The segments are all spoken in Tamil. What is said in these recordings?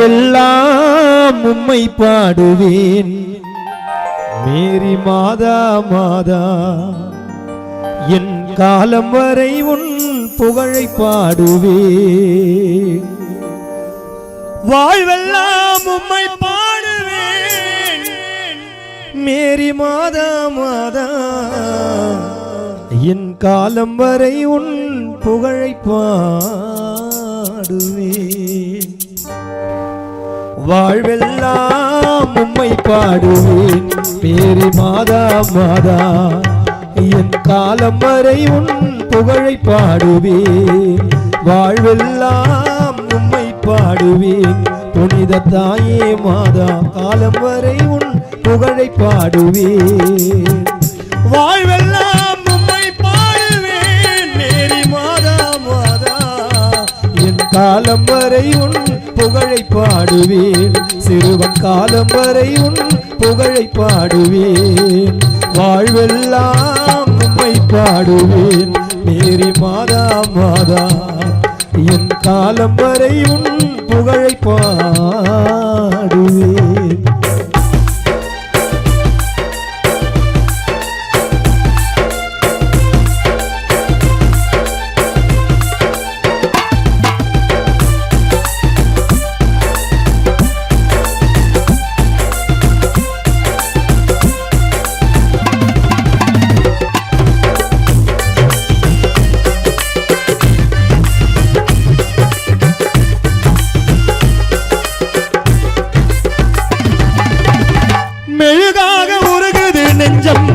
வாழ்வெல்லாம் உம்மை பாடுவேன் மேரி மாதா மாதா என் காலம் வரை உன் புகழை பாடுவேன் வாழ்வெல்லாம் உம்மை பாடுவேன் மேரி மாதா மாதா என் காலம் வரை உன் புகழை பாடுவேன் வாழ்வெல்லாம் உம்மை பாடுவேன் மேரி மாதா மாதா என் காலம் வரை உன் புகழை பாடுவேன் வாழ்வெல்லாம் உம்மை பாடுவேன் புனித தாயே மாதா காலம் வரை உன் புகழை பாடுவேன் வாழ்வெல்லாம் உம்மை பாடுவேன் மேரி மாதா மாதா என் காலம் வரை உன் புகழை பாடுவேன் சிறுவன் காலம் வரை உன் புகழை பாடுவேன் வாழ்வெல்லாம் உம்மை பாடுவேன் மேரி மாதா மாதா என் காலம் வரை உன் புகழை பாடுவேன் மெழுகாக உருகுது நெஞ்சம்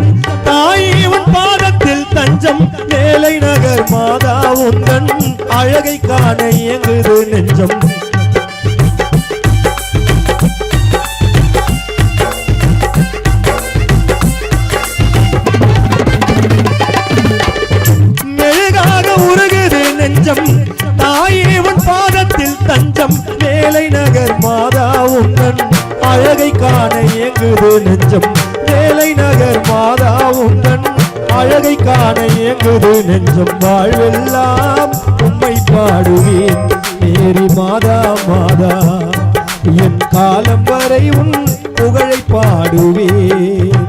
தாயே உன் பாதத்தில் தஞ்சம் மேலை நகர் மாதா உந்தன் அழகை காண இயங்குது நெஞ்சம் மெழுகாக உருகுது நெஞ்சம் தாயே உன் பாதத்தில் தஞ்சம் மேலை நகர் மாதா உந்தன் அழகை காண இயங்குது நெஞ்சம் மேலை நகர் மாதா உந்தன் அழகை காண இயங்குது நெஞ்சம் வாழ்வெல்லாம் உம்மை பாடுவேன் மேரி மாதா மாதா என் காலம் வரை உன் புகழை பாடுவேன்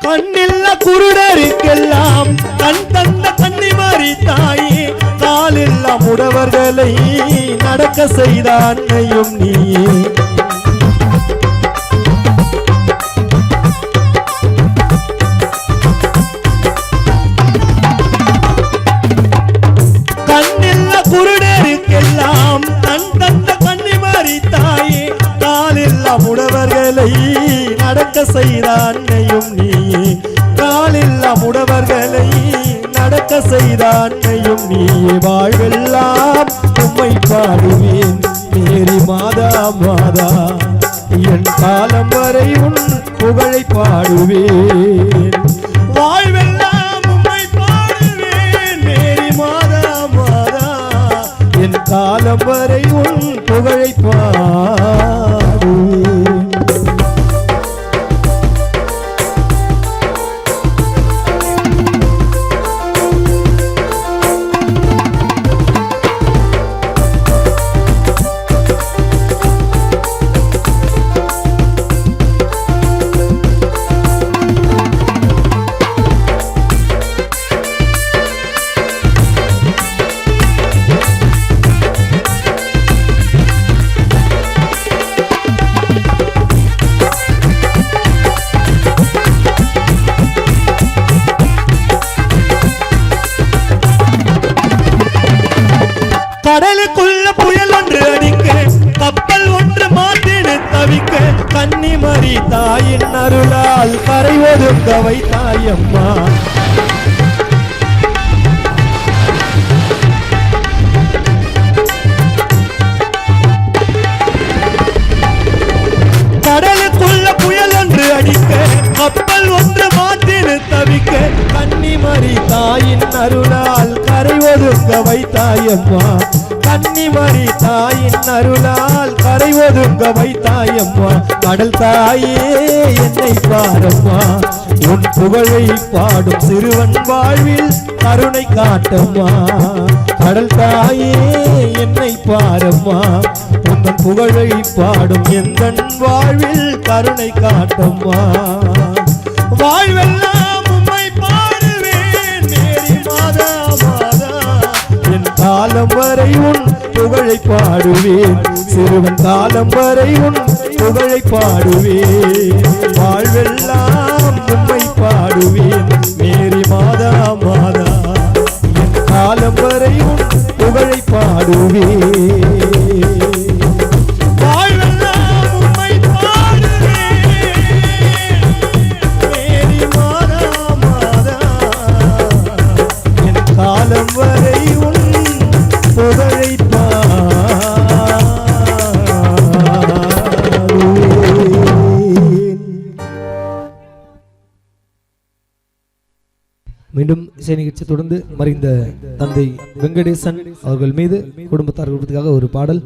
கண்ணில்ல குருடருக்கெல்லாம் கண் தந்த கன்னிமாரி தாயே காலில்லா முடவர்களை நடக்க செய்த அன்னையும் நீயே கண்ணில்ல குருடருக்கெல்லாம் கண் தந்த கன்னிமாரி தாயே காலில்லா முடவர்களை நடக்க செய்த அன்னையும் நீயே காலில்லா முடவர்களை நடக்க செய்த அன்னையும் நீயே வாழ்வெல்லாம் உம்மை பாடுவேன் மேரி மாதா மாதா என் காலம் வரை உன் புகழை பாடுவேன் வாழ்வெல்லாம் உம்மை பாடுவேன் மேரி மாதா மாதா என் காலம் வரை உன் புகழை பாடுவேன் கடலுக்குள்ள புயல் ஒன்று அடிக்க கப்பல் ஒன்று மாட்டிடு தவிக்க கன்னிமரி தாயின் அருளால் கரை ஒதுங்க வைத்தாயம்மா கடலுக்குள்ள புயல் ஒன்று அடிக்க கப்பல் ஒன்று மாட்டிடு தவிக்க கன்னிமரி கன்னிமரி தாயின் அருளால் கரை ஒதுங்க வைத்தாயம்மா கன்னிமரி தாயின் அருளால் கரை ஒதுங்க வைத்தாயம்மா கடல் தாயே என்னை பாரம்மா உன் புகழை பாடும் சிறுவன் வாழ்வில் கருணை காட்டம்மா கடல் தாயே என்னை பாரம்மா உன் புகழை பாடும் எந்தன் வாழ்வில் கருணை காட்டம்மா வாழ்வெல்லாம் உம்மை பாடுவேன் மேரி மாதா மாதா என் காலம் வரை உன் புகழை பாடுவேன் சிறுவன் காலம் வரை உன் புகழை பாடுவேன் வாழ்வெல்லாம் உம்மை பாடுவேன் மேரி மாதா மாதா என் காலம் வரை உன் புகழை பாடுவேன் மீண்டும் இசை நிகழ்ச்சி தொடர்ந்து மறைந்த தந்தை வெங்கடேசன் அவர்கள் மீது குடும்பத்தார்களுக்காக ஒரு பாடல்.